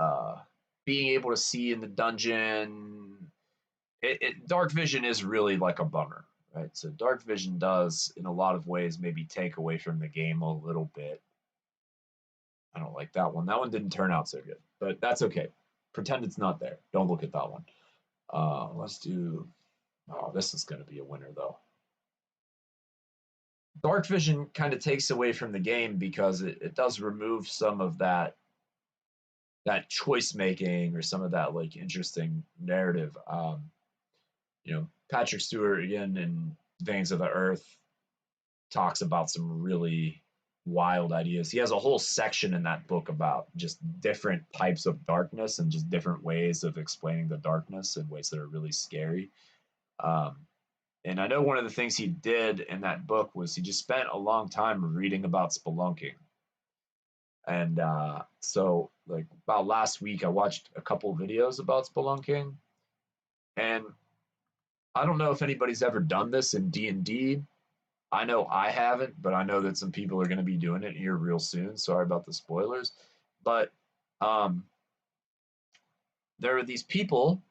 being able to see in the dungeon, dark vision is really like a bummer, right? So dark vision does, in a lot of ways, maybe take away from the game a little bit. I don't like that one. That one didn't turn out so good, but that's okay. Pretend it's not there. Don't look at that one. Let's do. Oh, this is going to be a winner though. Dark vision kind of takes away from the game because it does remove some of that choice making or some of that like interesting narrative. Patrick Stewart again in Veins of the Earth talks about some really wild ideas. He has a whole section in that book about just different types of darkness and just different ways of explaining the darkness in ways that are really scary. Um, and I know one of the things he did in that book was he just spent a long time reading about spelunking. And so, like about last week, I watched a couple videos about spelunking, and I don't know if anybody's ever done this in D&D. I know I haven't, but I know that some people are going to be doing it here real soon. Sorry about the spoilers, but um, there are these people,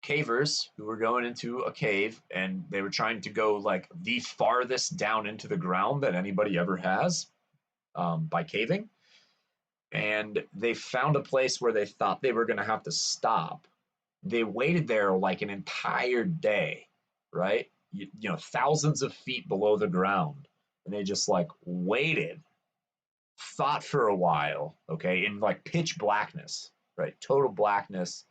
cavers, who were going into a cave, and they were trying to go like the farthest down into the ground that anybody ever has by caving. And they found a place where they thought they were going to have to stop. They waited there like an entire day, right? You know, thousands of feet below the ground. And they just like waited, thought for a while, okay, in like pitch blackness, right? Total blackness.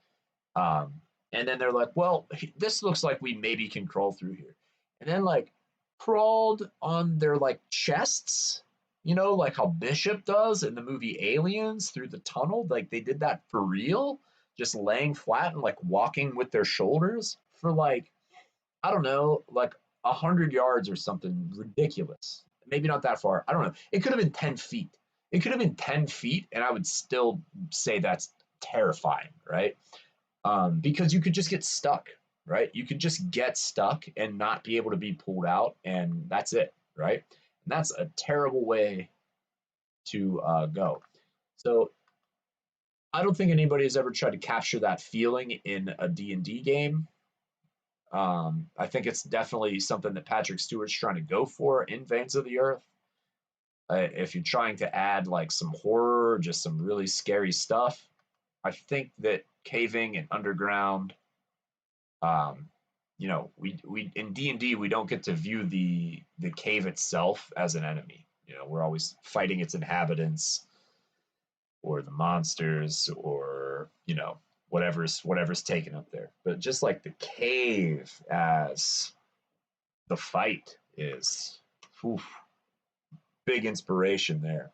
Um, and then they're like, well, this looks like we maybe can crawl through here. And then like crawled on their like chests, you know, like how Bishop does in the movie Aliens through the tunnel. Like they did that for real, just laying flat and like walking with their shoulders for like, I don't know, like 100 yards or something ridiculous. Maybe not that far. I don't know. It could have been 10 feet. It could have been 10 feet, and I would still say that's terrifying, right? Because you could just get stuck, right? You could just get stuck and not be able to be pulled out, and that's it, right? And that's a terrible way to go. So I don't think anybody has ever tried to capture that feeling in a D&D game. I think it's definitely something that Patrick Stewart's trying to go for in Veins of the Earth. If you're trying to add like some horror, just some really scary stuff, I think that caving and underground, um, you know, we in D&D we don't get to view the cave itself as an enemy. You know, we're always fighting its inhabitants or the monsters or you know whatever's taken up there. But just like the cave as the fight is, oof, big inspiration there.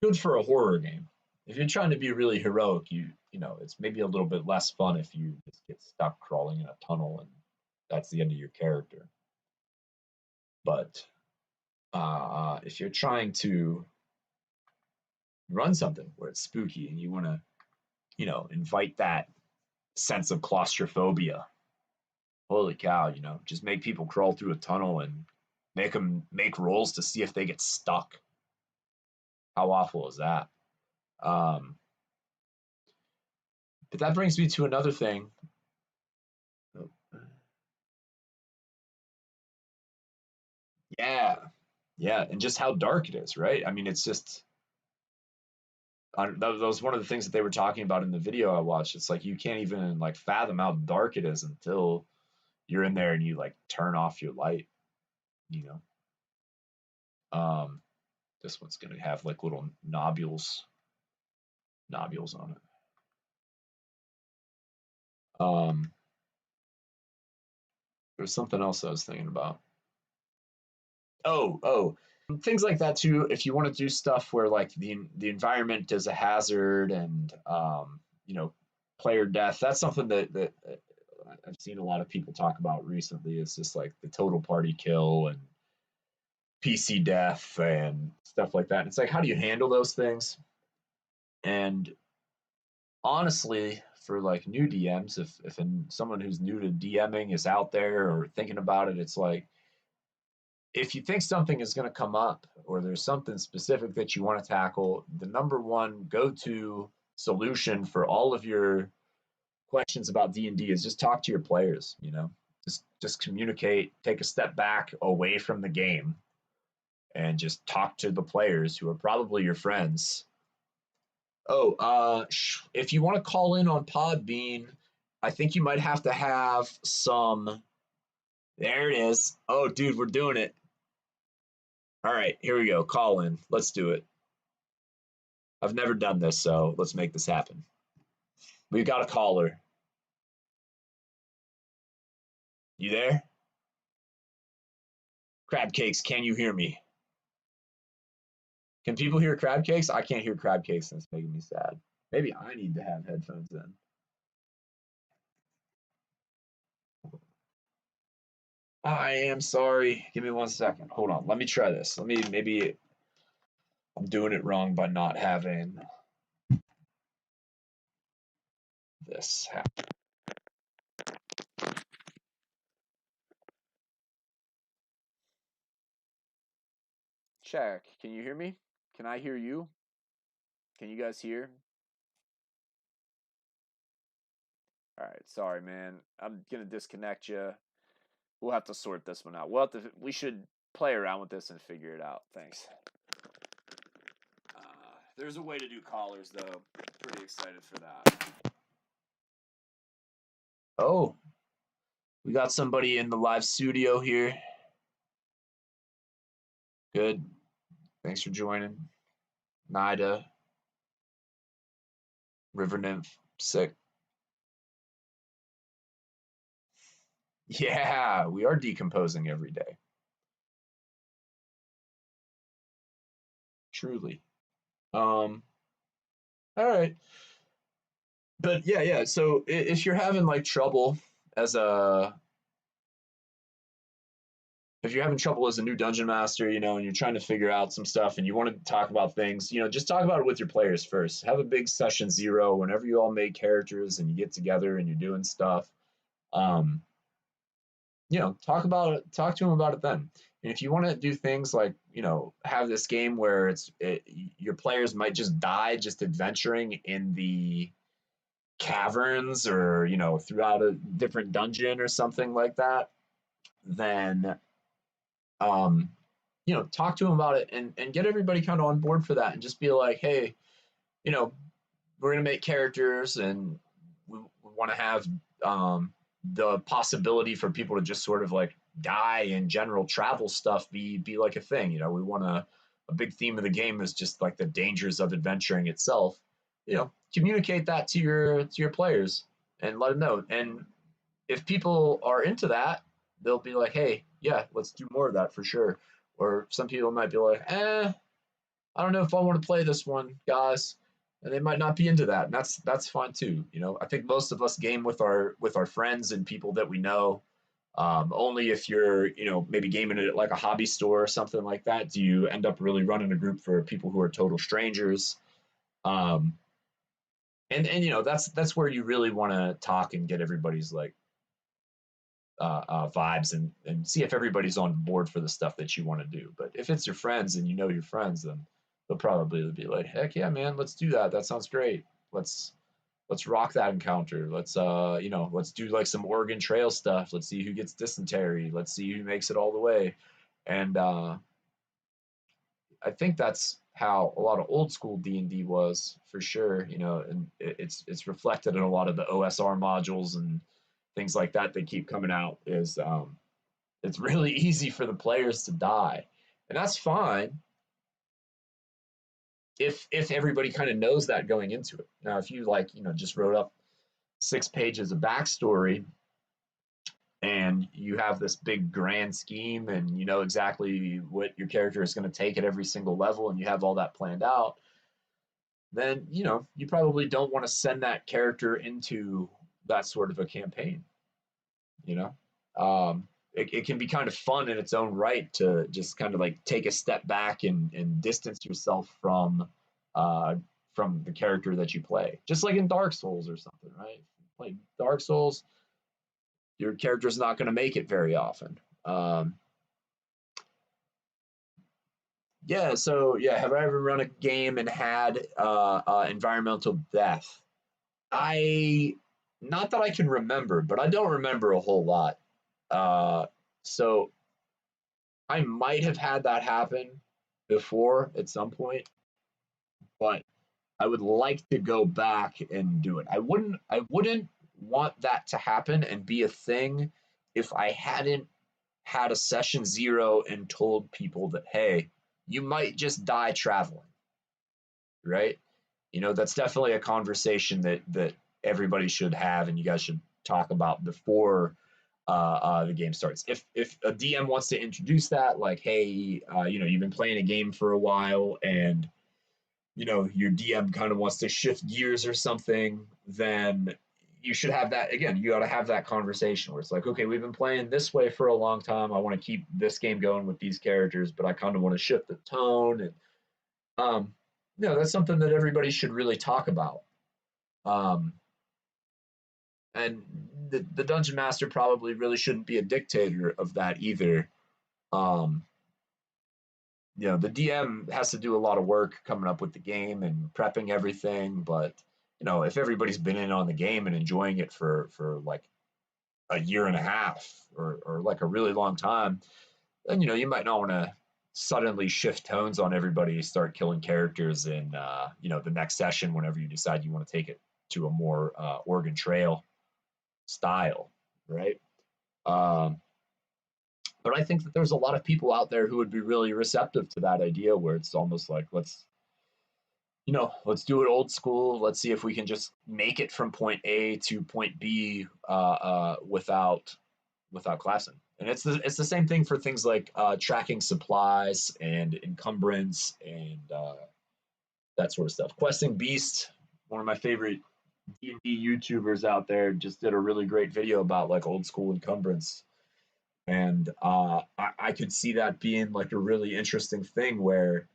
Good for a horror game. If you're trying to be really heroic, you know it's maybe a little bit less fun if you just get stuck crawling in a tunnel and that's the end of your character. But if you're trying to run something where it's spooky and you want to, you know, invite that sense of claustrophobia, holy cow, you know, just make people crawl through a tunnel and make them make rolls to see if they get stuck. How awful is that? Um, but that brings me to another thing. Yeah, yeah, and just how dark it is, right? I mean, it's just that was one of the things that they were talking about in the video I watched. It's like you can't even like fathom how dark it is until you're in there and you like turn off your light, you know. Um, this one's gonna have like little nobules on it. There's something else I was thinking about. Oh, things like that too. If you want to do stuff where like the environment is a hazard and you know player death, that's something that I've seen a lot of people talk about recently. Is just like the total party kill and PC death and stuff like that. And it's like, how do you handle those things? And honestly, for like new DMs, if someone who's new to DMing is out there or thinking about it, it's like if you think something is going to come up or there's something specific that you want to tackle, the number one go-to solution for all of your questions about D&D is just talk to your players, you know. Just communicate, take a step back away from the game and just talk to the players who are probably your friends. Oh, if you want to call in on Podbean, I think you might have to have some. There it is. Oh, dude, we're doing it. All right, here we go. Call in. Let's do it. I've never done this, so let's make this happen. We've got a caller. You there? Crab cakes, can you hear me? Can people hear crab cakes? I can't hear crab cakes, and it's making me sad. Maybe I need to have headphones in. I am sorry. Give me 1 second. Hold on. Let me try this. Maybe I'm doing it wrong by not having this happen. Check. Can you hear me? Can I hear you? Can you guys hear? All right. Sorry, man. I'm gonna disconnect you. We'll have to sort this one out. We should play around with this and figure it out. Thanks. There's a way to do callers, though. Pretty excited for that. Oh, we got somebody in the live studio here. Good. Thanks for joining. Nida. River Nymph. Sick. Yeah, we are decomposing every day. Truly. All right. But yeah. So if you're having like trouble as a if you're having trouble as a new dungeon master, and you're trying to figure out some stuff and you want to talk about things, just talk about it with your players first. Have a big session zero whenever you all make characters and you get together and you're doing stuff. Um, talk to them about it then. And if you want to do things like, have this game where your players might just die just adventuring in the caverns or, throughout a different dungeon or something like that, then talk to them about it and get everybody kind of on board for that and just be like, hey, we're going to make characters and we want to have the possibility for people to just sort of like die and general travel stuff be like a thing. We want a big theme of the game is just like the dangers of adventuring itself. Communicate that to your players and let them know. And if people are into that, they'll be like, hey, yeah, let's do more of that for sure. Or some people might be like, I don't know if I want to play this one, guys. And they might not be into that. And that's fine too. I think most of us game with our friends and people that we know. Only if you're, maybe gaming it at like a hobby store or something like that, do you end up really running a group for people who are total strangers. And that's where you really want to talk and get everybody's like vibes and see if everybody's on board for the stuff that you want to do. But if it's your friends and your friends, then they'll probably be like, heck yeah, man, let's do that. That sounds great. Let's rock that encounter. Let's do like some Oregon Trail stuff. Let's see who gets dysentery. Let's see who makes it all the way. And I think that's how a lot of old school D&D was for sure, and it's reflected in a lot of the OSR modules and things like that keep coming out is it's really easy for the players to die. And that's fine if everybody kind of knows that going into it. Now, if you just wrote up 6 pages of backstory and you have this big grand scheme and you know exactly what your character is going to take at every single level and you have all that planned out, then you probably don't want to send that character into that sort of a campaign. It can be kind of fun in its own right to just kind of like take a step back and distance yourself from the character that you play, just like in Dark Souls or something, right? Like Dark Souls, your character's not going to make it very often. Have I ever run a game and had environmental death? Not that I can remember, but I don't remember a whole lot. So I might have had that happen before at some point, but I would like to go back and do it. I wouldn't want that to happen and be a thing if I hadn't had a session zero and told people that, hey, you might just die traveling, right? That's definitely a conversation that everybody should have and you guys should talk about before the game starts. If a DM wants to introduce that, like, hey, you've been playing a game for a while, and your DM kind of wants to shift gears or something, then you should have that. Again, you got to have that conversation where it's like, okay, we've been playing this way for a long time. I want to keep this game going with these characters, but I kind of want to shift the tone. And that's something that everybody should really talk about. Um, and the dungeon master probably really shouldn't be a dictator of that either. Um, the DM has to do a lot of work coming up with the game and prepping everything, but if everybody's been in on the game and enjoying it for like a year and a half or like a really long time, then you might not want to suddenly shift tones on everybody, start killing characters in the next session whenever you decide you want to take it to a more Oregon Trail style, right? But I think that there's a lot of people out there who would be really receptive to that idea, where it's almost like let's do it old school. Let's see if we can just make it from point A to point B without collapsing. And it's the same thing for things like tracking supplies and encumbrance and that sort of stuff. Questing Beast, one of my favorite D&D YouTubers out there, just did a really great video about like old school encumbrance. And I could see that being like a really interesting thing where,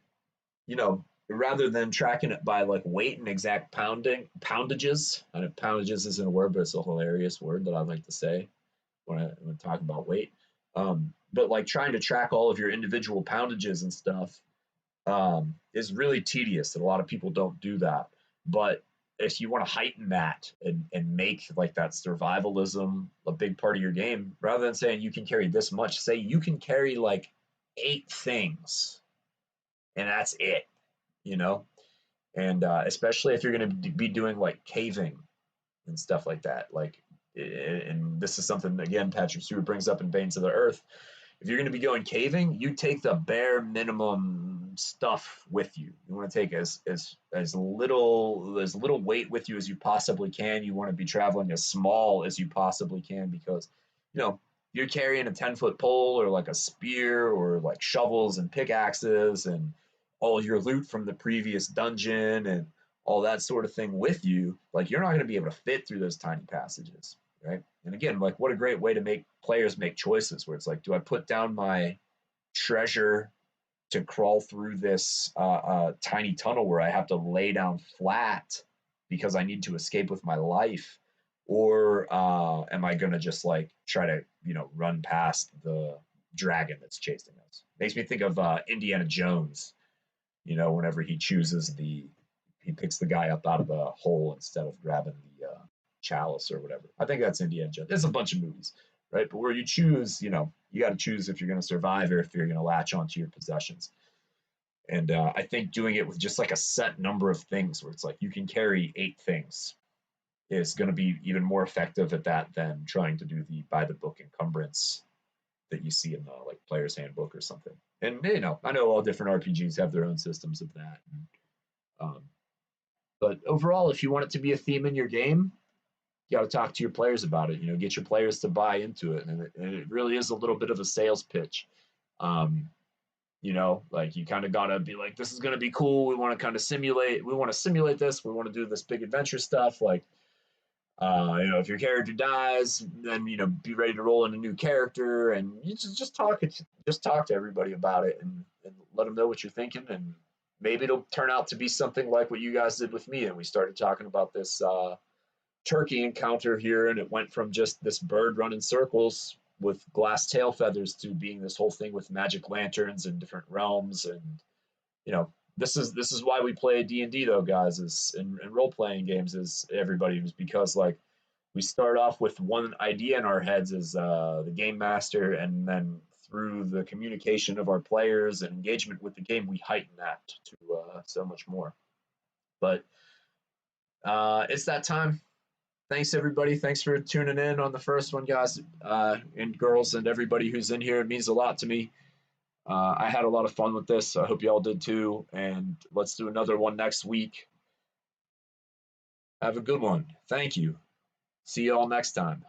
rather than tracking it by like weight and exact poundages, I know poundages isn't a word, but it's a hilarious word that I like to say when I talk about weight. But like trying to track all of your individual poundages and stuff is really tedious, and a lot of people don't do that. But if you want to heighten that and make like that survivalism a big part of your game, rather than saying you can carry this much, say you can carry like 8 things and that's it, and especially if you're going to be doing like caving and stuff like that. Like, and this is something again Patrick Stewart brings up in Veins of the Earth. If you're going to be going caving, you take the bare minimum stuff with you. You want to take as little weight with you as you possibly can. You want to be traveling as small as you possibly can, because you're carrying a 10-foot pole or like a spear or like shovels and pickaxes and all your loot from the previous dungeon and all that sort of thing with you. Like, you're not going to be able to fit through those tiny passages, right? And again, like, what a great way to make players make choices where it's like, do I put down my treasure to crawl through this tiny tunnel where I have to lay down flat because I need to escape with my life? Or am I going to just like try to, run past the dragon that's chasing us? Makes me think of Indiana Jones, whenever he picks the guy up out of the hole instead of grabbing the chalice or whatever. I think that's Indiana Jones. There's a bunch of movies, right? But where you choose, you got to choose if you're going to survive or if you're going to latch onto your possessions. And I think doing it with just like a set number of things where it's like you can carry 8 things is going to be even more effective at that than trying to do the by the book encumbrance that you see in the like player's handbook or something. And I know all different RPGs have their own systems of that. But overall, if you want it to be a theme in your game, you got to talk to your players about it. Get your players to buy into it, and it really is a little bit of a sales pitch. Like, you kind of got to be like, this is going to be cool. We want to simulate this. We want to do this big adventure stuff. Like, if your character dies, then be ready to roll in a new character, and you just talk to everybody about it and let them know what you're thinking, and maybe it'll turn out to be something like what you guys did with me, and we started talking about this turkey encounter here, and it went from just this bird running circles with glass tail feathers to being this whole thing with magic lanterns and different realms. And this is why we play D&D though, guys, is in role-playing games, is everybody, is because like we start off with one idea in our heads as the game master, and then through the communication of our players and engagement with the game, we heighten that to so much more. But it's that time. Thanks, everybody. Thanks for tuning in on the first one, guys and girls, and everybody who's in here. It means a lot to me. I had a lot of fun with this. I hope you all did too. And let's do another one next week. Have a good one. Thank you. See you all next time.